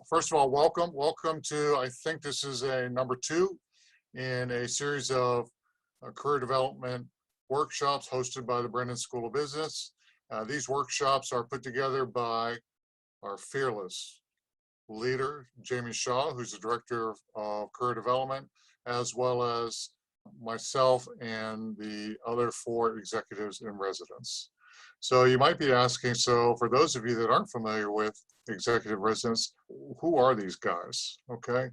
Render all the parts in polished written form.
First of all, welcome. Welcome to, I think this is a number 2 in a series of career development workshops hosted by the Brennan School of Business. These workshops are put together by our fearless leader, Jamie Shaw, who's the Director of Career Development, as well as myself and the other 4 executives in residence. So you might be asking, so for those of you that aren't familiar with executive residence, who are these guys? Okay.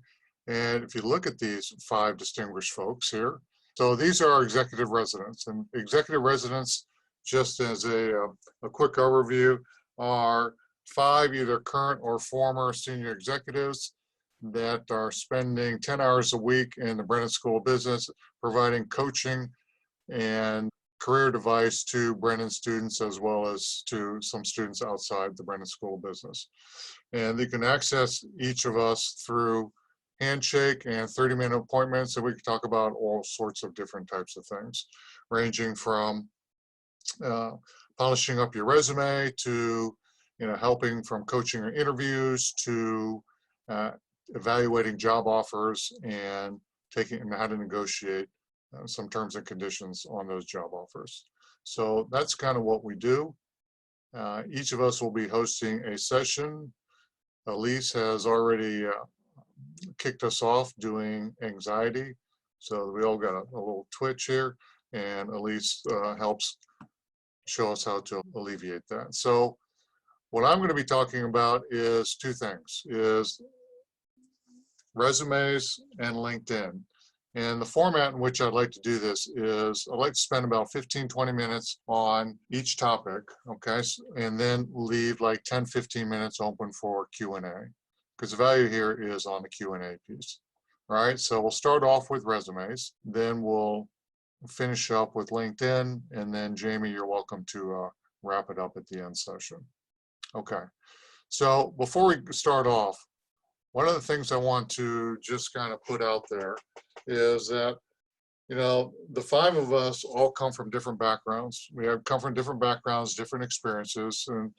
And if you look at these 5 distinguished folks here, so these are our executive residents. And executive residents, just as a quick overview, are 5 either current or former senior executives that are spending 10 hours a week in the Brennan School of Business, providing coaching and career advice to Brennan students as well as to some students outside the Brennan School of Business. And you can access each of us through handshake and 30-minute appointments, and we can talk about all sorts of different types of things, ranging from polishing up your resume to helping from coaching or interviews to evaluating job offers and how to negotiate some terms and conditions on those job offers. So that's kind of what we do. Each of us will be hosting a session. Elise has already kicked us off doing anxiety. So we all got a little twitch here, and Elise helps show us how to alleviate that. So what I'm going to be talking about is 2 things, is resumes and LinkedIn. And the format in which I'd like to do this is I'd like to spend about 15-20 minutes on each topic, okay, and then leave like 10-15 minutes open for Q&A, because the value here is on the Q&A piece. All right, so we'll start off with resumes, then we'll finish up with LinkedIn, and then Jamie, you're welcome to wrap it up at the end session. Okay, so before we start off, one of the things I want to just kind of put out there is that, the 5 of us all come from different backgrounds. We have come from different backgrounds, different experiences, and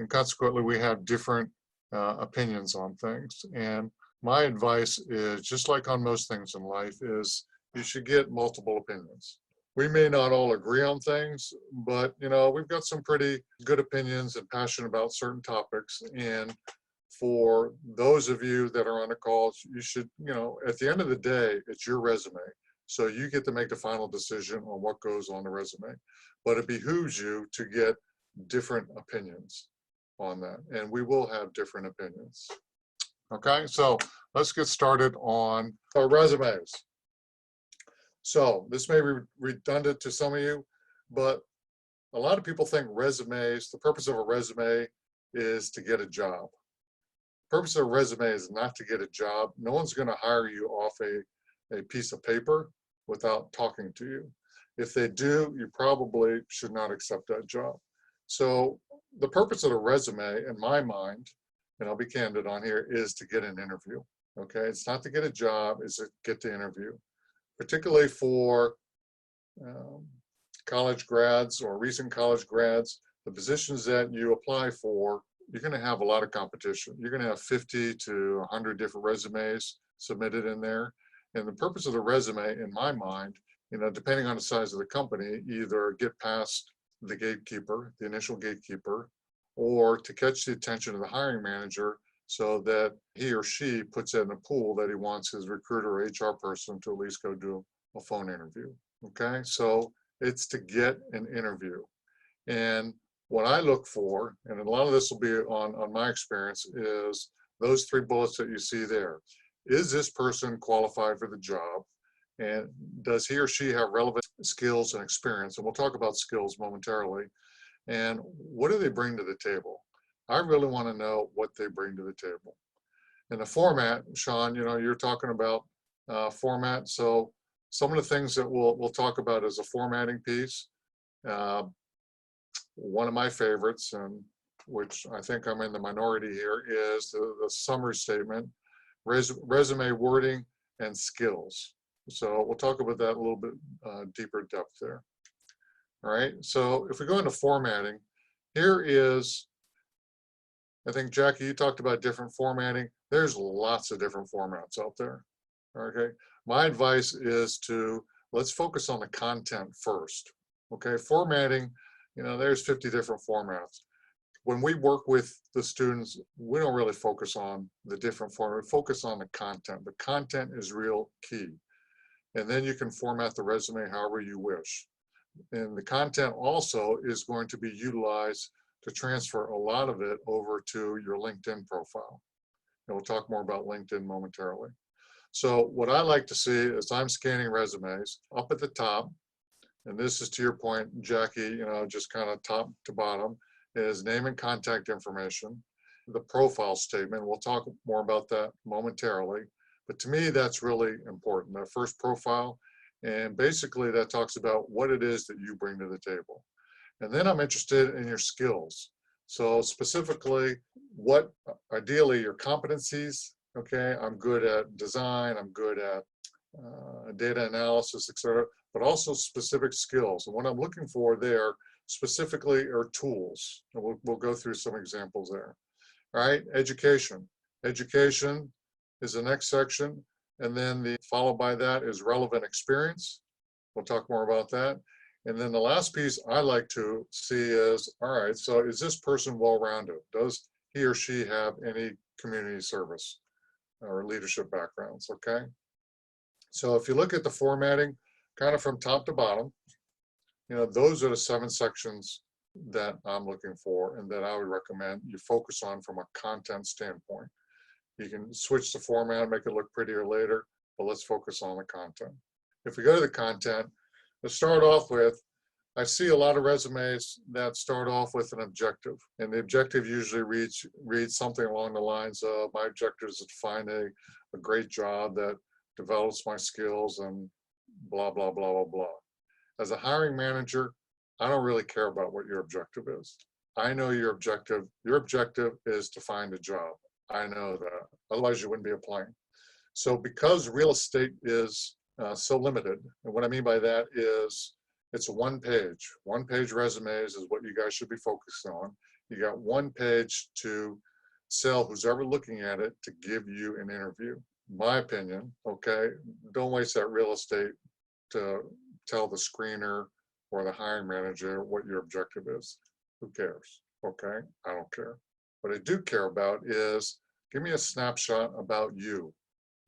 consequently we have different opinions on things. And my advice is, just like on most things in life, is you should get multiple opinions. We may not all agree on things, but we've got some pretty good opinions and passion about certain topics. And for those of you that are on the call, you should, at the end of the day, it's your resume. So you get to make the final decision on what goes on the resume. But it behooves you to get different opinions on that. And we will have different opinions. Okay, so let's get started on our resumes. So this may be redundant to some of you, but a lot of people think resumes, the purpose of a resume is to get a job. Purpose of a resume is not to get a job. No one's going to hire you off a piece of paper without talking to you. If they do, you probably should not accept that job. So the purpose of the resume, in my mind, and I'll be candid on here, is to get an interview. Okay, it's not to get a job, it's to get the interview. Particularly for college grads or recent college grads, the positions that you apply for, you're going to have a lot of competition. You're going to have 50 to 100 different resumes submitted in there. And the purpose of the resume, in my mind, depending on the size of the company, either get past the gatekeeper, the initial gatekeeper, or to catch the attention of the hiring manager so that he or she puts it in a pool that he wants his recruiter or HR person to at least go do a phone interview. Okay, so it's to get an interview. And what I look for, and a lot of this will be on my experience, is those 3 bullets that you see there. Is this person qualified for the job? And does he or she have relevant skills and experience? And we'll talk about skills momentarily. And what do they bring to the table? I really want to know what they bring to the table. And the format, Sean, you're talking about format. So some of the things that we'll talk about as a formatting piece. One of my favorites, and which I think I'm in the minority here, is the summary statement, resume wording, and skills. So we'll talk about that a little bit deeper depth there. All right, so if we go into formatting, here is I think, Jackie, you talked about different formatting. There's lots of different formats out there. Okay. My advice is to let's focus on the content first. Okay. Formatting, there's 50 different formats. When we work with the students, we don't really focus on the different formats. We focus on the content. The content is real key. And then you can format the resume however you wish. And the content also is going to be utilized to transfer a lot of it over to your LinkedIn profile. And we'll talk more about LinkedIn momentarily. So what I like to see is I'm scanning resumes up at the top, and this is to your point, Jackie, just kind of top to bottom, is name and contact information, the profile statement. We'll talk more about that momentarily. But to me, that's really important, that first profile. And basically that talks about what it is that you bring to the table. And then I'm interested in your skills. So specifically, what ideally your competencies. Okay, I'm good at design, I'm good at data analysis, etc., but also specific skills. And what I'm looking for there specifically are tools. And we'll go through some examples there. All right, education. Education is the next section. And then followed by that is relevant experience. We'll talk more about that. And then the last piece I like to see is, all right, so is this person well-rounded? Does he or she have any community service or leadership backgrounds, okay? So if you look at the formatting, kind of from top to bottom, those are the 7 sections that I'm looking for and that I would recommend you focus on from a content standpoint. You can switch the format, make it look prettier later, but let's focus on the content. If we go to the content, to start off with, I see a lot of resumes that start off with an objective, and the objective usually reads something along the lines of, my objective is to find a great job that develops my skills and blah, blah, blah, blah, blah. As a hiring manager, I don't really care about what your objective is. I know your objective. Your objective is to find a job. I know that. Otherwise, you wouldn't be applying. So because real estate is so limited, and what I mean by that is it's one page. One page resumes is what you guys should be focused on. You got one page to sell who's ever looking at it to give you an interview. My opinion, okay? Don't waste that real estate to tell the screener or the hiring manager what your objective is. Who cares? Okay, I don't care. What I do care about is give me a snapshot about you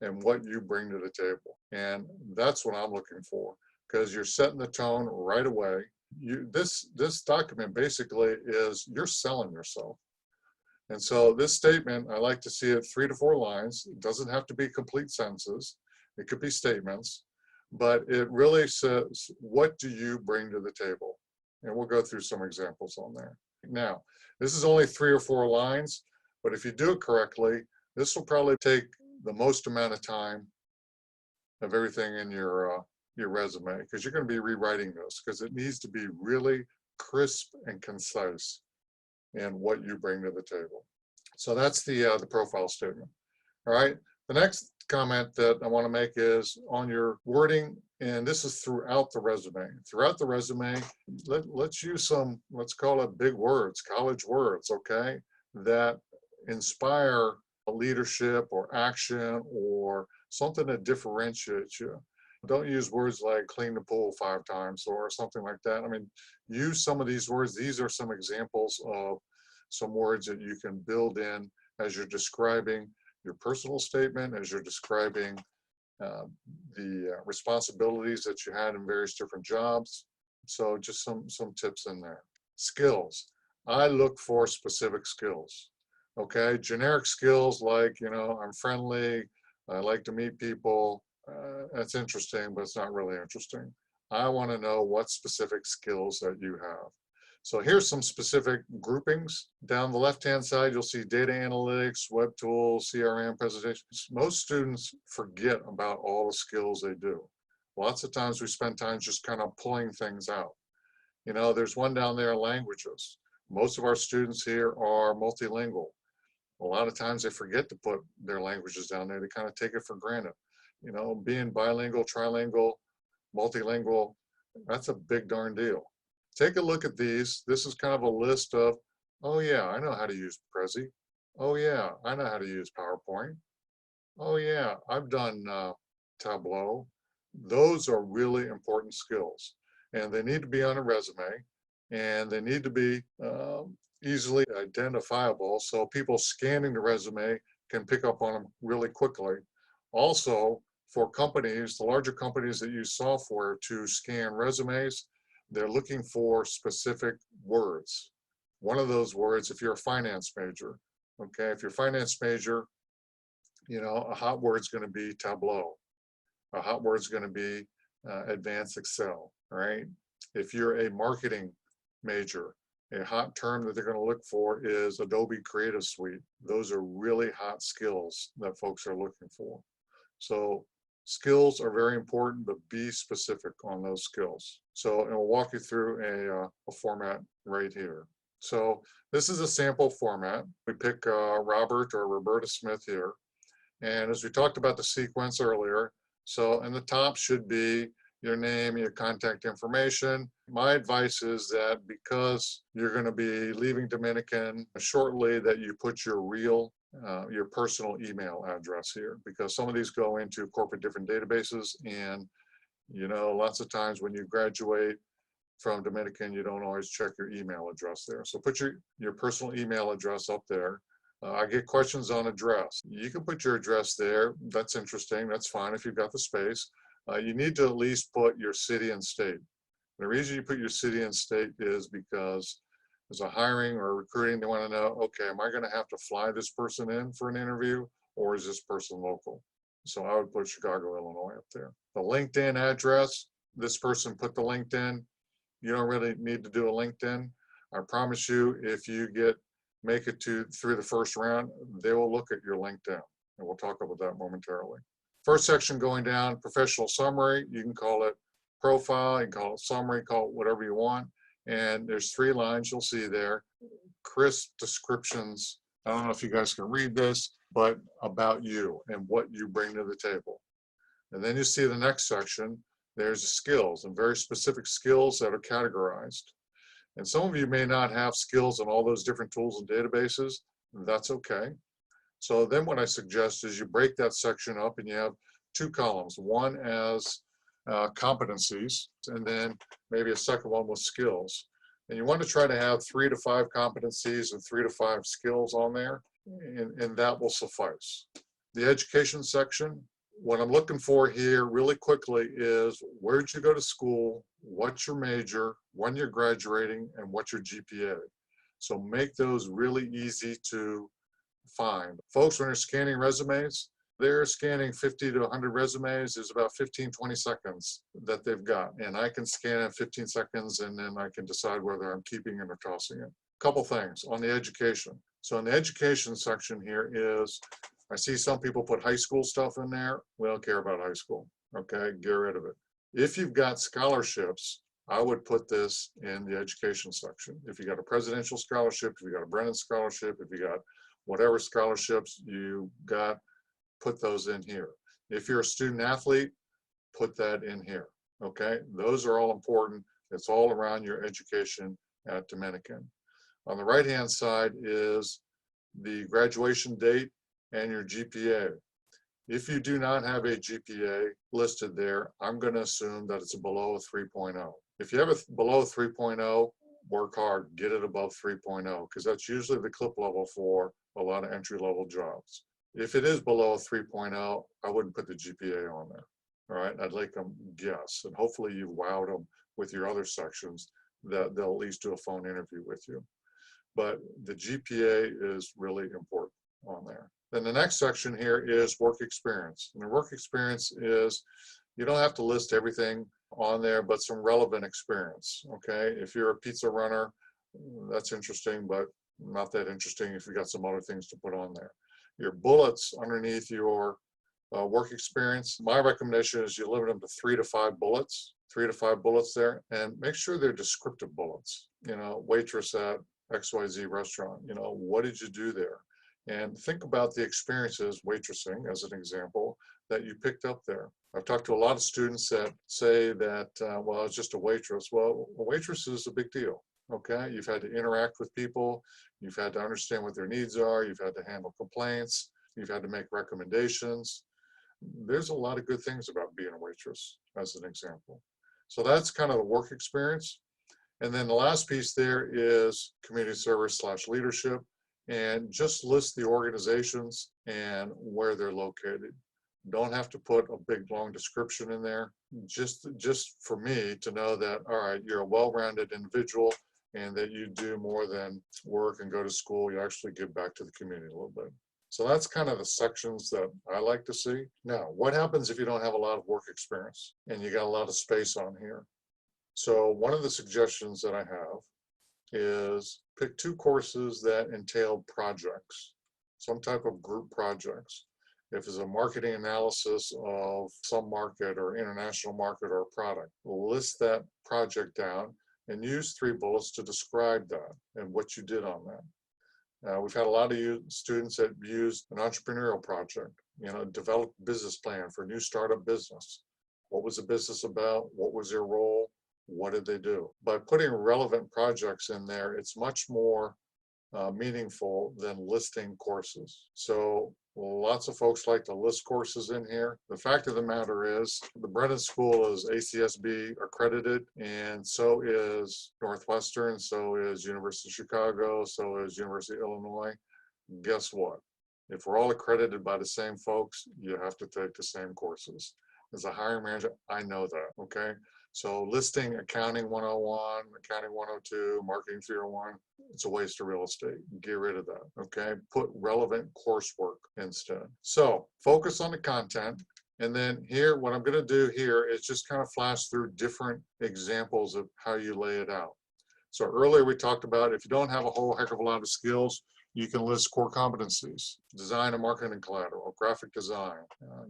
and what you bring to the table. And that's what I'm looking for, because you're setting the tone right away. This document basically is you're selling yourself. And so this statement, I like to see it 3 to 4 lines. It doesn't have to be complete sentences. It could be statements, but it really says, what do you bring to the table? And we'll go through some examples on there. Now, this is only 3 or 4 lines, but if you do it correctly, this will probably take the most amount of time of everything in your resume, because you're going to be rewriting this, because it needs to be really crisp and concise in what you bring to the table. So that's the profile statement. All right. The next comment that I want to make is on your wording, and this is throughout the resume. Throughout the resume, let's use some, let's call it big words, college words, okay, that inspire leadership or action or something that differentiates you. Don't use words like clean the pool 5 times or something like that. I mean, use some of these words. These are some examples of some words that you can build in as you're describing your personal statement, as you're describing the responsibilities that you had in various different jobs. So just some tips in there. Skills. I look for specific skills. Okay, generic skills like, I'm friendly, I like to meet people. That's interesting, but it's not really interesting. I want to know what specific skills that you have. So here's some specific groupings. Down the left-hand side, you'll see data analytics, web tools, CRM presentations. Most students forget about all the skills they do. Lots of times we spend time just kind of pulling things out. There's one down there, languages. Most of our students here are multilingual. A lot of times they forget to put their languages down there. They kind of take it for granted. Being bilingual, trilingual, multilingual, that's a big darn deal. Take a look at these. This is kind of a list of, oh yeah, I know how to use Prezi. Oh yeah, I know how to use PowerPoint. Oh yeah, I've done Tableau. Those are really important skills, and they need to be on a resume, and they need to be easily identifiable so people scanning the resume can pick up on them really quickly. Also, for companies, the larger companies that use software to scan resumes, they're looking for specific words. One of those words, if you're a finance major, okay, if you're a finance major, a hot word's going to be Tableau. A hot word's going to be advanced Excel, right? If you're a marketing major, a hot term that they're going to look for is Adobe Creative Suite. Those are really hot skills that folks are looking for. So skills are very important, but be specific on those skills. So, and we'll walk you through a format right here. So this is a sample format. We pick Robert or Roberta Smith here. And as we talked about the sequence earlier, so in the top should be your name, your contact information. My advice is that because you're going to be leaving Dominican shortly, that you put your personal email address here, because some of these go into corporate different databases, and lots of times when you graduate from Dominican, you don't always check your email address there. So put your personal email address up there. I get questions on address. You can put your address there. That's interesting. That's fine if you've got the space. You need to at least put your city and state. The reason you put your city and state is because as a hiring or recruiting, they want to know, okay, am I going to have to fly this person in for an interview, or is this person local? So I would put Chicago, Illinois up there. The LinkedIn address, this person put the LinkedIn. You don't really need to do a LinkedIn. I promise you, if you make it through the first round, they will look at your LinkedIn, and we'll talk about that momentarily. First section going down, professional summary. You can call it profile, you can call it summary, call it whatever you want. And there's 3 lines you'll see there. Crisp descriptions. I don't know if you guys can read this, but about you and what you bring to the table. And then you see the next section. There's skills, and very specific skills that are categorized. And some of you may not have skills in all those different tools and databases. That's okay. So then what I suggest is you break that section up and you have 2 columns. One as competencies, and then maybe a second one with skills. And you want to try to have 3 to 5 competencies and 3 to 5 skills on there, and that will suffice. The education section, what I'm looking for here really quickly is where'd you go to school, what's your major, when you're graduating, and what's your GPA. So make those really easy to find. Folks, when they're scanning resumes, they're scanning 50 to 100 resumes. There's about 15, 20 seconds that they've got. And I can scan in 15 seconds, and then I can decide whether I'm keeping it or tossing it. Couple things on the education. So in the education section here is, I see some people put high school stuff in there. We don't care about high school. Okay, get rid of it. If you've got scholarships, I would put this in the education section. If you got a presidential scholarship, if you got a Brennan scholarship, if you got whatever scholarships you got, put those in here. If you're a student athlete, put that in here. Okay, those are all important. It's all around your education at Dominican. On the right hand side is the graduation date and your GPA. If you do not have a GPA listed there, I'm going to assume that it's below a 3.0. If you have a below 3.0, work hard, get it above 3.0, because that's usually the clip level for a lot of entry-level jobs. If it is below a 3.0, I wouldn't put the GPA on there. All right, I'd like them guess, and hopefully you've wowed them with your other sections that they'll at least do a phone interview with you. But the GPA is really important on there. Then the next section here is work experience. And the work experience is, you don't have to list everything on there, but some relevant experience, okay? If you're a pizza runner, that's interesting, but not that interesting if you got some other things to put on there. Your bullets underneath your work experience, my recommendation is you limit them to 3 to 5 bullets, 3 to 5 bullets there, and make sure they're descriptive bullets. Waitress at XYZ restaurant, what did you do there? And think about the experiences, waitressing as an example, that you picked up there. I've talked to a lot of students that say that, well, it's just a waitress. Well, a waitress is a big deal. Okay, you've had to interact with people, you've had to understand what their needs are, you've had to handle complaints, you've had to make recommendations. There's a lot of good things about being a waitress, as an example. So that's kind of the work experience. And then the last piece there is community service / leadership, and just list the organizations and where they're located. Don't have to put a big long description in there. Just for me to know that, all right, you're a well-rounded individual and that you do more than work and go to school. You actually give back to the community a little bit. So that's kind of the sections that I like to see. Now, what happens if you don't have a lot of work experience and you got a lot of space on here? So one of the suggestions that I have is pick 2 courses that entail projects, some type of group projects. If it's a marketing analysis of some market or international market or product, list that project down and use 3 bullets to describe that and what you did on that. We've had a lot of students that used an entrepreneurial project, develop a business plan for a new startup business. What was the business about? What was their role? What did they do? By putting relevant projects in there, it's much more meaningful than listing courses. So lots of folks like to list courses in here. The fact of the matter is the Brennan School is ACSB accredited, and so is Northwestern, so is University of Chicago, so is University of Illinois. Guess what? If we're all accredited by the same folks, you have to take the same courses. As a hiring manager, I know that, okay? So listing accounting 101, accounting 102, marketing 301, it's a waste of real estate. Get rid of that, okay? Put relevant coursework instead. So focus on the content. And then here, what I'm gonna do here is just kind of flash through different examples of how you lay it out. So earlier we talked about if you don't have a whole heck of a lot of skills, you can list core competencies: design and marketing collateral, graphic design,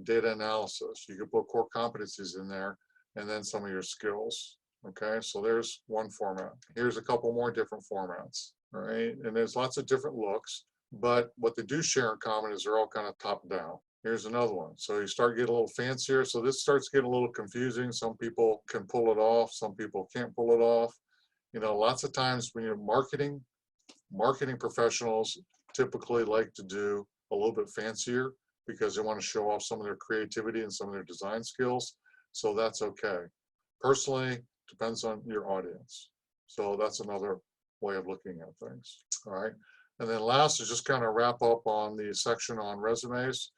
data analysis. You can put core competencies in there, and then some of your skills. Okay, so there's one format. Here's a couple more different formats, all right? And there's lots of different looks, but what they do share in common is they're all kind of top down. Here's another one. So you start getting a little fancier. So this starts getting a little confusing. Some people can pull it off, some people can't pull it off. Lots of times when you're marketing professionals typically like to do a little bit fancier because they want to show off some of their creativity and some of their design skills. So that's okay. Personally, depends on your audience. So that's another way of looking at things. All right. And then last is just kind of wrap up on the section on resumes.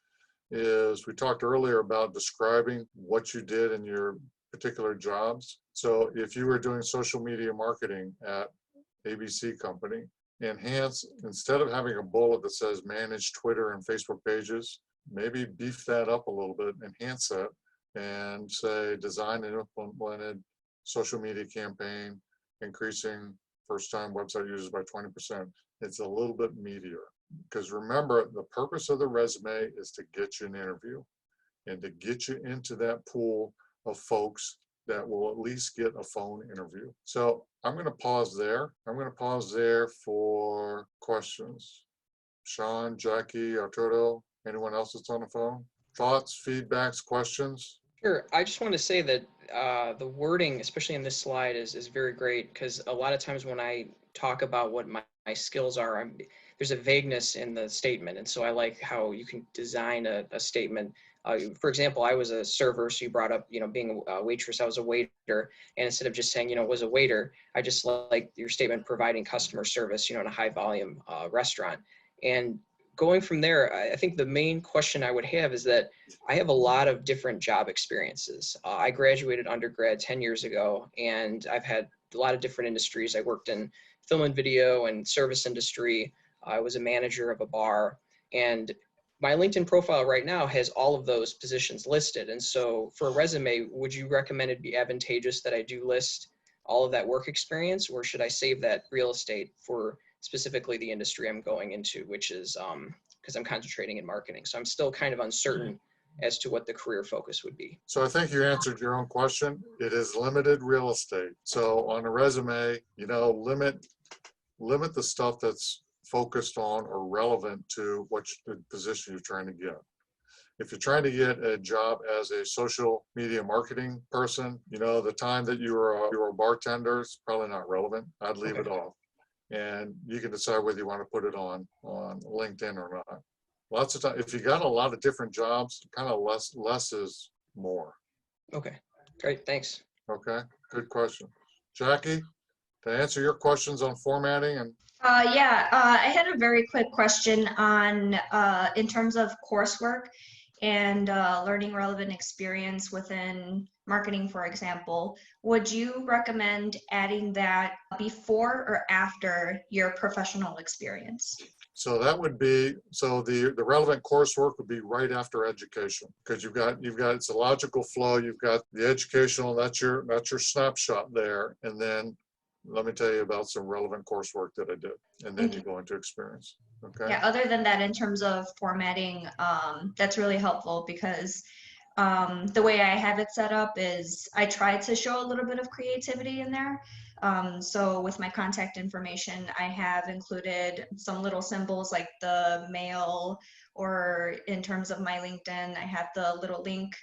Is we talked earlier about describing what you did in your particular jobs. So if you were doing social media marketing at ABC company, instead of having a bullet that says manage Twitter and Facebook pages, maybe beef that up a little bit, enhance that, and say design and implemented social media campaign, increasing first-time website users by 20%. It's a little bit meatier, because remember, the purpose of the resume is to get you an interview and to get you into that pool of folks that will at least get a phone interview. So I'm going to pause there. I'm going to pause there for questions. Sean, Jackie, Arturo, anyone else that's on the phone? Thoughts, feedbacks, questions? Sure. I just want to say that the wording, especially in this slide, is very great, because a lot of times when I talk about what my skills are, there's a vagueness in the statement. And so I like how you can design a statement. For example, I was a server, so you brought up, being a waitress. I was a waiter, and instead of just saying, was a waiter, I just like your statement providing customer service, in a high volume restaurant. And going from there, I think the main question I would have is that I have a lot of different job experiences. I graduated undergrad 10 years ago, and I've had a lot of different industries. I worked in film and video and service industry. I was a manager of a bar, and my LinkedIn profile right now has all of those positions listed. And so for a resume, would you recommend it be advantageous that I do list all of that work experience, or should I save that real estate for specifically the industry I'm going into, which is because I'm concentrating in marketing. So I'm still kind of uncertain as to what the career focus would be. So I think you answered your own question. It is limited real estate. So on a resume, limit the stuff that's focused on or relevant to the position you're trying to get. If you're trying to get a job as a social media marketing person, the time that you were a bartender is probably not relevant. I'd leave Okay. it off. And you can decide whether you want to put it on LinkedIn or not. Lots of time, if you got a lot of different jobs, kind of less is more. Okay. Great. Thanks. Okay, good question. Jackie, to answer your questions on formatting and Yeah, I had a very quick question on in terms of coursework and learning relevant experience within marketing, for example. Would you recommend adding that before or after your professional experience? so that would be, so the relevant coursework would be right after education, because you've got it's a logical flow. You've got the educational, that's your snapshot there, and then let me tell you about some relevant coursework that I did, and then you go into experience. Okay. Yeah, other than that, in terms of formatting, that's really helpful because the way I have it set up is I try to show a little bit of creativity in there. So with my contact information, I have included some little symbols like the mail, or in terms of my LinkedIn, I have the little link,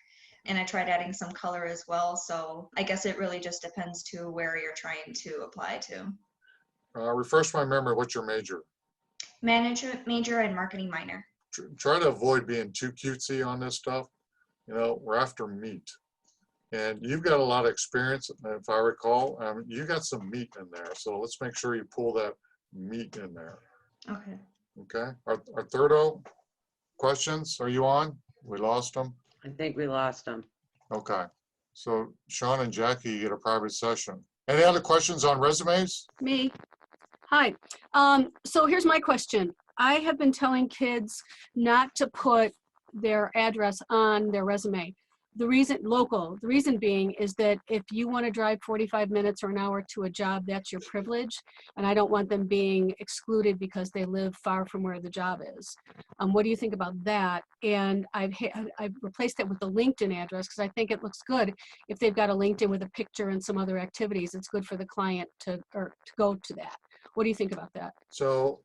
and I tried adding some color as well. So I guess it really just depends to where you're trying to apply to. Refresh my memory, what's your major? Management major and marketing minor. Try to avoid being too cutesy on this stuff. We're after meat. And you've got a lot of experience, if I recall. You got some meat in there. So let's make sure you pull that meat in there. Okay. Okay. Arthurdo, questions? Are you on? We lost them? I think we lost them. Okay. So Sean and Jackie get a private session. Any other questions on resumes? Me. Hi. So here's my question. I have been telling kids not to put their address on their resume. The reason being is that if you want to drive 45 minutes or an hour to a job, that's your privilege. And I don't want them being excluded because they live far from where the job is. What do you think about that? And I've replaced it with the LinkedIn address because I think it looks good. If they've got a LinkedIn with a picture and some other activities, it's good for the client to go to that. What do you think about that? So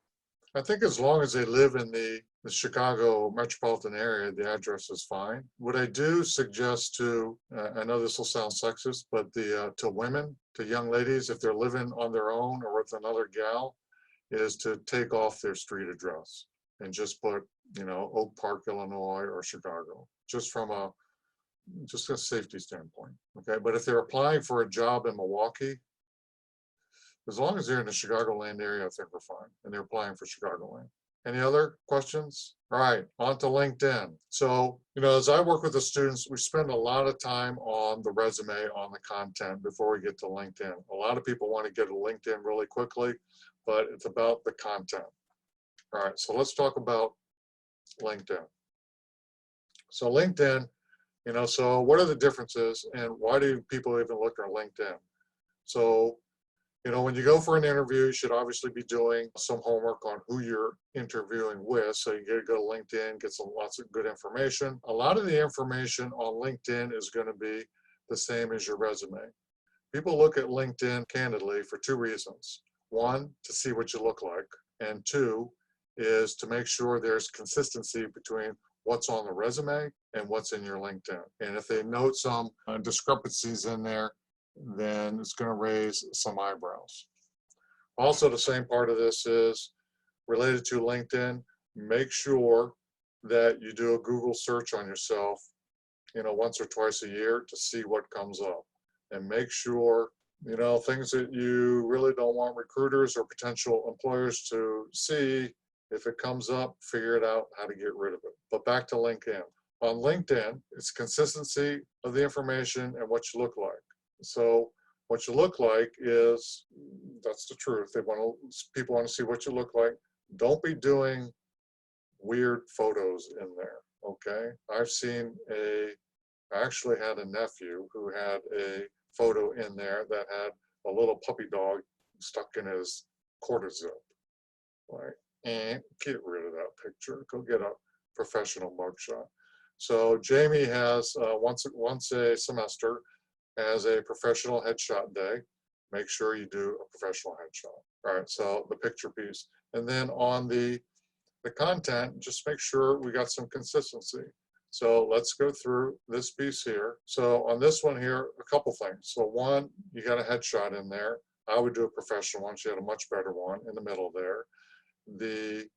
I think as long as they live in the Chicago metropolitan area, the address is fine. What I do suggest to, I know this will sound sexist, but to women, to young ladies, if they're living on their own or with another gal, is to take off their street address and just put, Oak Park, Illinois, or Chicago, just a safety standpoint. Okay, but if they're applying for a job in Milwaukee, as long as they're in the Chicagoland area, I think we're fine, and they're applying for Chicagoland. Any other questions? All right, on to LinkedIn. So, as I work with the students, we spend a lot of time on the resume, on the content before we get to LinkedIn. A lot of people want to get to LinkedIn really quickly, but it's about the content. All right, so let's talk about LinkedIn. So LinkedIn, so what are the differences and why do people even look at LinkedIn? So, when you go for an interview, you should obviously be doing some homework on who you're interviewing with. So you get to go to LinkedIn, get lots of good information. A lot of the information on LinkedIn is going to be the same as your resume. People look at LinkedIn candidly for two reasons. One, to see what you look like. And two, is to make sure there's consistency between what's on the resume and what's in your LinkedIn. And if they note some discrepancies in there, then it's going to raise some eyebrows. Also, the same part of this is related to LinkedIn. Make sure that you do a Google search on yourself, once or twice a year to see what comes up. And make sure, things that you really don't want recruiters or potential employers to see, if it comes up, figure it out how to get rid of it. But back to LinkedIn. On LinkedIn, it's consistency of the information and what you look like. So what you look like is, that's the truth. People want to see what you look like. Don't be doing weird photos in there, okay? I actually had a nephew who had a photo in there that had a little puppy dog stuck in his quarter zip. Like, get rid of that picture. Go get a professional mugshot. So Jamie has once a semester as a professional headshot day. Make sure you do a professional headshot. All right, so the picture piece. And then on the content, just make sure we got some consistency. So let's go through this piece here. So on this one here, a couple things. So one, you got a headshot in there. I would do a professional one. She had a much better one in the middle there. The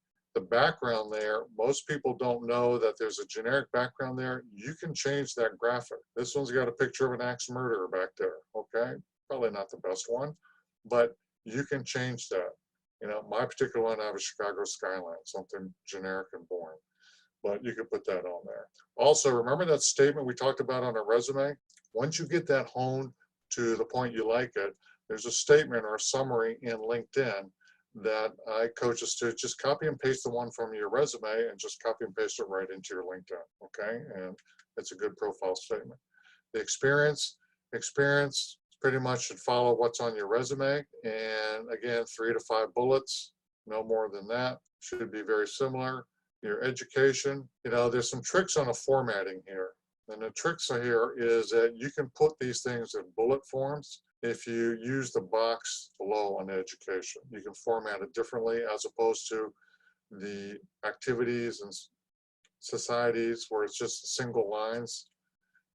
background there, most people don't know that there's a generic background there. You can change that graphic. This one's got a picture of an axe murderer back there, okay? Probably not the best one, but you can change that. You know, my particular one, I have a Chicago skyline, something generic and boring, but you can put that on there. Also, remember that statement we talked about on our resume? Once you get that honed to the point you like it, there's a statement or a summary in LinkedIn that I coach us to just copy and paste the one from your resume and just copy and paste it right into your LinkedIn, okay? And it's a good profile statement. The experience pretty much should follow what's on your resume. And again, 3 to 5 bullets, no more than that. Should be very similar. Your education, you know, there's some tricks on the formatting here. And the tricks here is that you can put these things in bullet forms. If you use the box below on education, you can format it differently as opposed to the activities and societies where it's just single lines.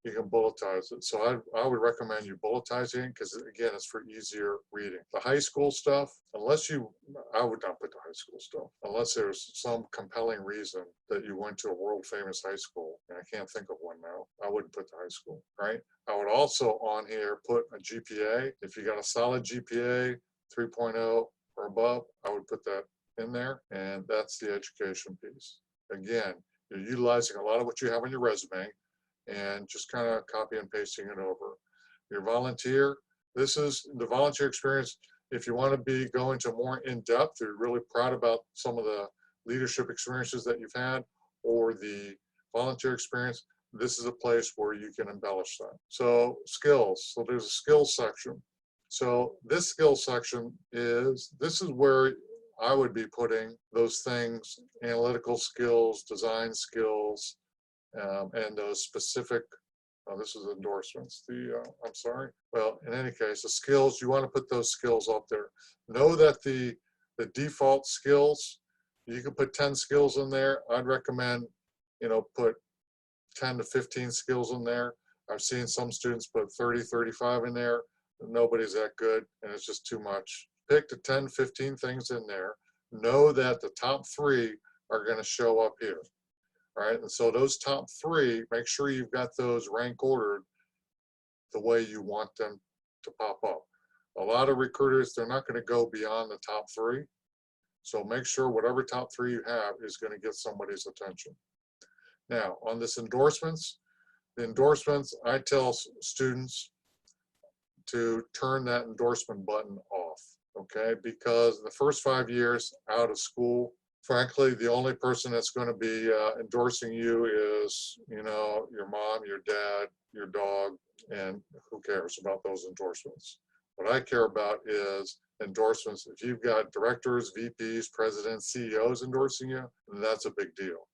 You can bulletize it. So I would recommend you bulletizing because, again, it's for easier reading. The high school stuff, I would not put the high school stuff unless there's some compelling reason that you went to a world famous high school. And I can't think of one now. I wouldn't put the high school, right? I would also on here put a GPA. If you got a solid GPA, 3.0 or above, I would put that in there. And that's the education piece. Again, you're utilizing a lot of what you have on your resume and just kind of copy and pasting it over. Your volunteer, this is the volunteer experience. If you want to be going to more in depth, you're really proud about some of the leadership experiences that you've had or the volunteer experience, this is a place where you can embellish that. So skills, so there's a skills section. So this skills section this is where I would be putting those things, analytical skills, design skills, and those specific, this is endorsements, I'm sorry. Well, in any case, the skills, you want to put those skills up there. Know that the default skills, you can put 10 skills in there. I'd recommend, put 10 to 15 skills in there. I've seen some students put 30, 35 in there. Nobody's that good, and it's just too much. Pick the 10, 15 things in there. Know that the top 3 are going to show up here. All right, and so those top 3, make sure you've got those rank ordered the way you want them to pop up. A lot of recruiters, they're not going to go beyond the top 3. So make sure whatever top 3 you have is going to get somebody's attention. Now, on this endorsements, the endorsements, I tell students to turn that endorsement button off, okay? Because the first 5 years out of school, frankly, the only person that's going to be endorsing you is, your mom, your dad, your dog, and who cares about those endorsements? What I care about is endorsements. If you've got directors, VPs, presidents, CEOs endorsing you, that's a big deal.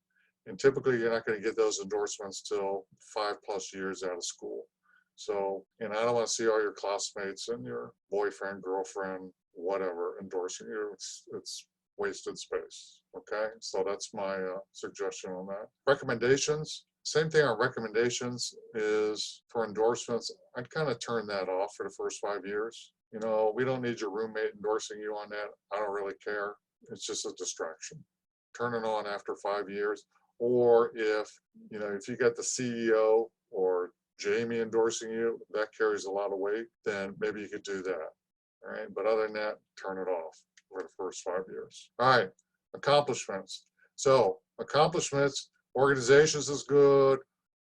And typically, you're not going to get those endorsements till 5+ years out of school. So, I don't want to see all your classmates and your boyfriend, girlfriend, whatever, endorsing you. It's wasted space. Okay, so that's my suggestion on that. Recommendations, same thing on recommendations is for endorsements. I'd kind of turn that off for the first 5 years. We don't need your roommate endorsing you on that. I don't really care. It's just a distraction. Turn it on after 5 years. Or if you got the CEO or Jamie endorsing you, that carries a lot of weight, then maybe you could do that. All right, but other than that, turn it off for the first 5 years. All right, accomplishments. So accomplishments, organizations is good,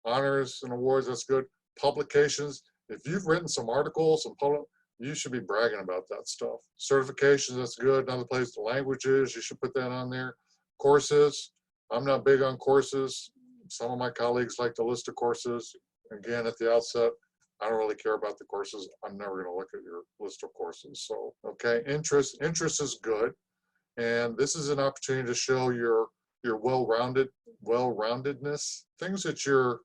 honors and awards, that's good. Publications, if you've written some articles and you should be bragging about that stuff. Certifications, that's good. Another place, the languages, you should put that on there. Courses, I'm not big on courses. Some of my colleagues like to list the courses. Again, at the outset, I don't really care about the courses. I'm never going to look at your list of courses. So, okay, interest is good. And this is an opportunity to show your well-roundedness, things that you're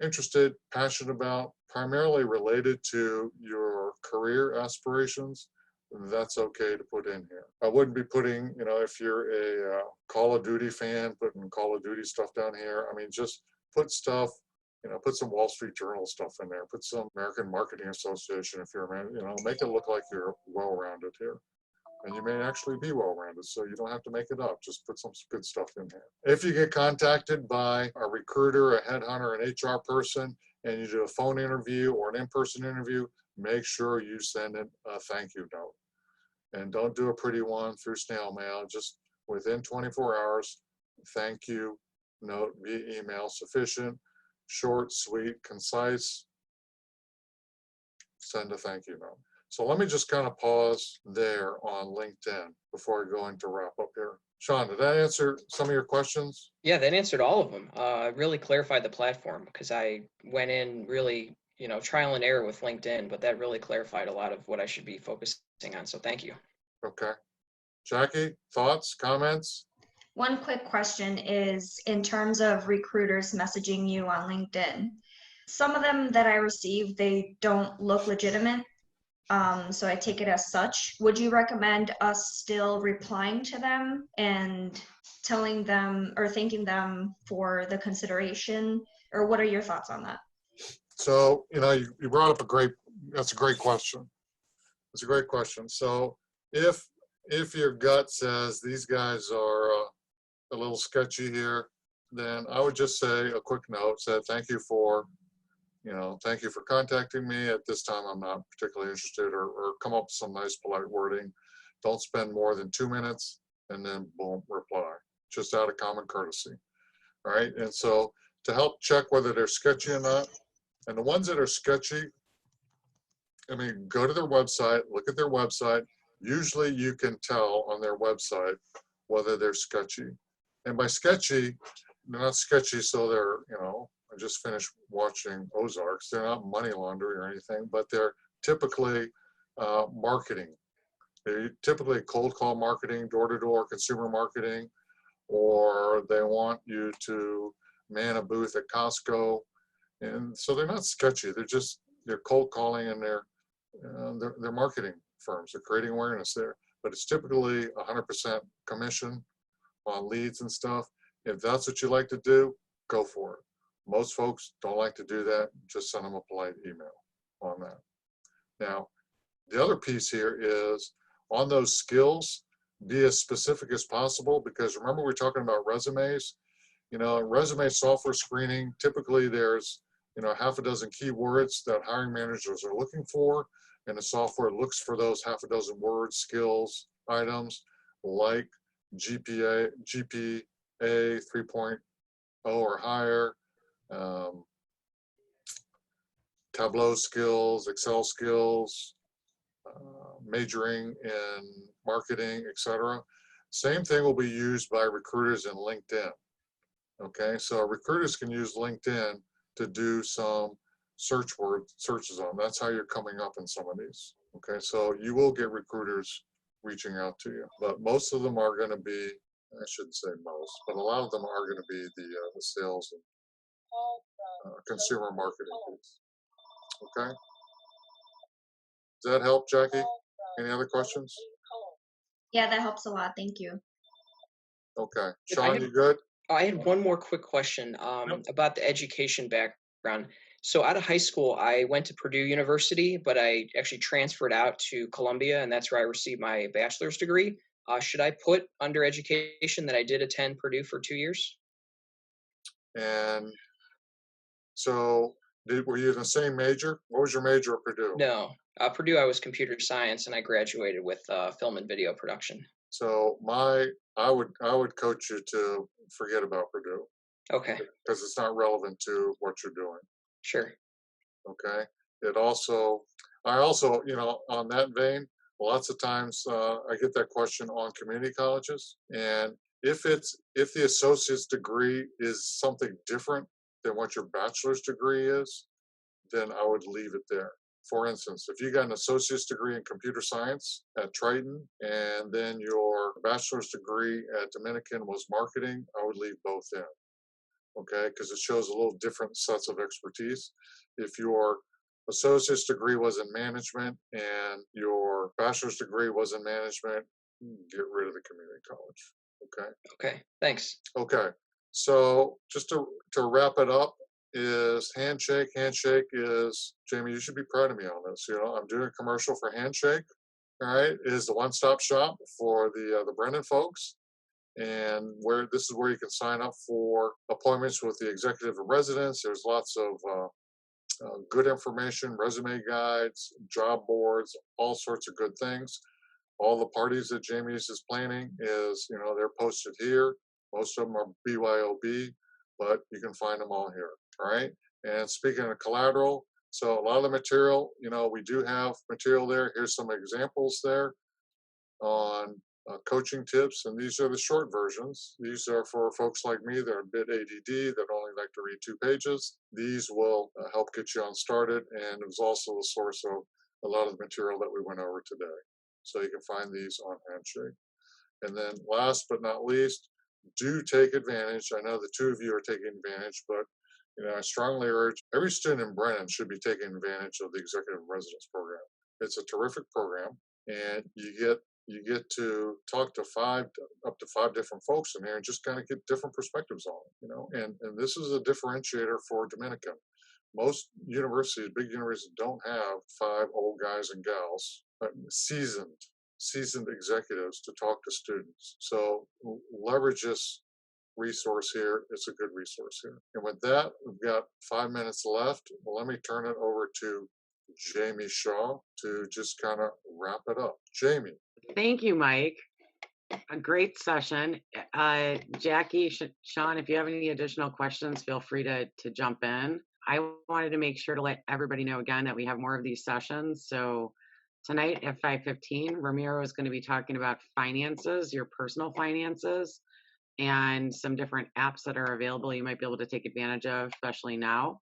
interested, passionate about, primarily related to your career aspirations. That's okay to put in here. I wouldn't be putting, if you're a Call of Duty fan, putting Call of Duty stuff down here. I mean, just put stuff, put some Wall Street Journal stuff in there, put some American Marketing Association if you're a man, make it look like you're well-rounded here. And you may actually be well-rounded, so you don't have to make it up. Just put some good stuff in there. If you get contacted by a recruiter, a headhunter, an HR person, and you do a phone interview or an in-person interview, make sure you send in a thank you note. And don't do a pretty one through snail mail. Just within 24 hours, thank you note via email, sufficient, short, sweet, concise. Send a thank you note. So let me just kind of pause there on LinkedIn before I go into wrap up here. Sean, did that answer some of your questions? Yeah, that answered all of them. Really clarified the platform because I went in really, trial and error with LinkedIn, but that really clarified a lot of what I should be focusing on. So thank you. Okay. Jackie, thoughts, comments? One quick question is in terms of recruiters messaging you on LinkedIn. Some of them that I receive, they don't look legitimate. So I take it as such. Would you recommend us still replying to them and telling them or thanking them for the consideration? Or what are your thoughts on that? So, you brought up that's a great question. It's a great question. So if your gut says these guys are a little sketchy here, then I would just say a quick note, say thank you for contacting me. At this time, I'm not particularly interested, or come up with some nice polite wording. Don't spend more than 2 minutes, and then boom, reply, just out of common courtesy. All right. And so to help check whether they're sketchy or not, and the ones that are sketchy, go to their website, look at their website. Usually you can tell on their website whether they're sketchy. And by sketchy, they're not sketchy so they're, I just finished watching Ozarks. They're not money laundering or anything, but they're typically marketing. They're typically cold call marketing, door-to-door consumer marketing, or they want you to man a booth at Costco. And so they're not sketchy. They're cold calling, and they're marketing firms. They're creating awareness there. But it's typically 100% commission on leads and stuff. If that's what you like to do, go for it. Most folks don't like to do that. Just send them a polite email on that. Now, the other piece here is on those skills, be as specific as possible, because remember we're talking about resumes. Resume software screening, typically there's half a dozen keywords that hiring managers are looking for, and the software looks for those half a dozen words, skills, items like GPA 3.0 or higher, Tableau skills, Excel skills, majoring in marketing, etc. Same thing will be used by recruiters in LinkedIn. Okay, so recruiters can use LinkedIn to do some searches on. That's how you're coming up in some of these. Okay, so you will get recruiters reaching out to you, but most of them are going to be, I shouldn't say most, but a lot of them are going to be the sales and consumer marketing piece. Okay, does that help, Jackie? Any other questions? Yeah, that helps a lot. Thank you. Okay, Sean, you good? I had one more quick question about the education background. So out of high school, I went to Purdue University, but I actually transferred out to Columbia, and that's where I received my bachelor's degree. Should I put under education that I did attend Purdue for 2 years? And so were you in the same major? What was your major at Purdue? No. Purdue, I was computer science, and I graduated with film and video production. So I would coach you to forget about Purdue. Okay. Because it's not relevant to what you're doing. Sure. Okay. I also, on that vein, lots of times I get that question on community colleges, and if the associate's degree is something different than what your bachelor's degree is, then I would leave it there. For instance, if you got an associate's degree in computer science at Triton, and then your bachelor's degree at Dominican was marketing, I would leave both in. Okay, because it shows a little different sets of expertise. If your associate's degree was in management and your bachelor's degree was in management, get rid of the community college. Okay. Okay. Thanks. Okay. So just to wrap it up is Handshake. Handshake is, Jamie, you should be proud of me on this. You know, I'm doing a commercial for Handshake. All right, it is the one-stop shop for the Brennan folks, and where this is where you can sign up for appointments with the executive in residence. There's lots of good information, resume guides, job boards, all sorts of good things. All the parties that Jamie's is planning is, you know, they're posted here. Most of them are BYOB, but you can find them all here. All right. And speaking of collateral, so a lot of the material, you know, we do have material there. Here's some examples there on coaching tips, and these are the short versions. These are for folks like me that are a bit ADD that only like to read 2 pages. These will help get you on started, and it was also the source of a lot of the material that we went over today. So you can find these on Handshake. And then last but not least, do take advantage. I know the 2 of you are taking advantage, but you know, I strongly urge every student in Brennan should be taking advantage of the executive residence program. It's a terrific program, and you get to talk to up to 5 different folks in there and just kind of get different perspectives on it, you know. And this is a differentiator for Dominican. Most universities, big universities, don't have 5 old guys and gals, seasoned executives to talk to students. So leverage this resource here. It's a good resource here. And with that, we've got 5 minutes left. Well, let me turn it over to Jamie Shaw to just kind of wrap it up. Jamie. Thank you, Mike. A great session. Jackie, Sean, if you have any additional questions, feel free to jump in. I wanted to make sure to let everybody know again that we have more of these sessions. So tonight at 5:15, Ramiro is going to be talking about finances, your personal finances, and some different apps that are available you might be able to take advantage of, especially now.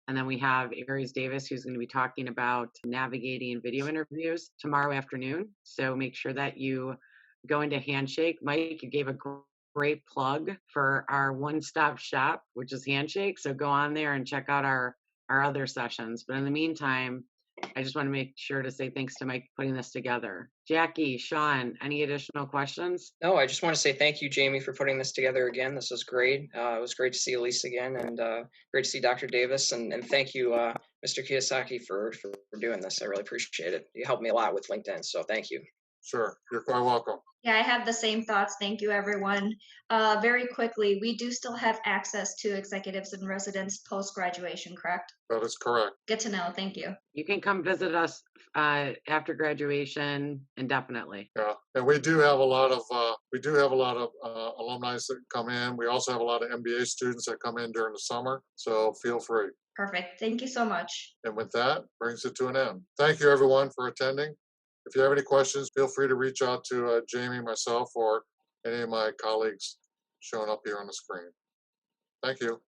And then we have Aries Davis, who's going to be talking about navigating video interviews tomorrow afternoon. So make sure that you go into Handshake. Mike, you gave a great plug for our one-stop shop, which is Handshake. So go on there and check out our other sessions. But in the meantime, I just want to make sure to say thanks to Mike for putting this together. Jackie, Sean, any additional questions? No, I just want to say thank you, Jamie, for putting this together again. This was great. It was great to see Elise again, and great to see Dr. Davis. And thank you, Mr. Kiyosaki, for doing this. I really appreciate it. You helped me a lot with LinkedIn, so thank you. Sure, you're quite welcome. Yeah, I have the same thoughts. Thank you, everyone. Very quickly, we do still have access to executives in residence post-graduation, correct? That is correct. Good to know. Thank you. You can come visit us after graduation indefinitely. Yeah, and we do have a lot of alumni that come in. We also have a lot of MBA students that come in during the summer. So feel free. Perfect. Thank you so much. And with that, brings it to an end. Thank you, everyone, for attending. If you have any questions, feel free to reach out to Jamie, myself, or any of my colleagues shown up here on the screen. Thank you.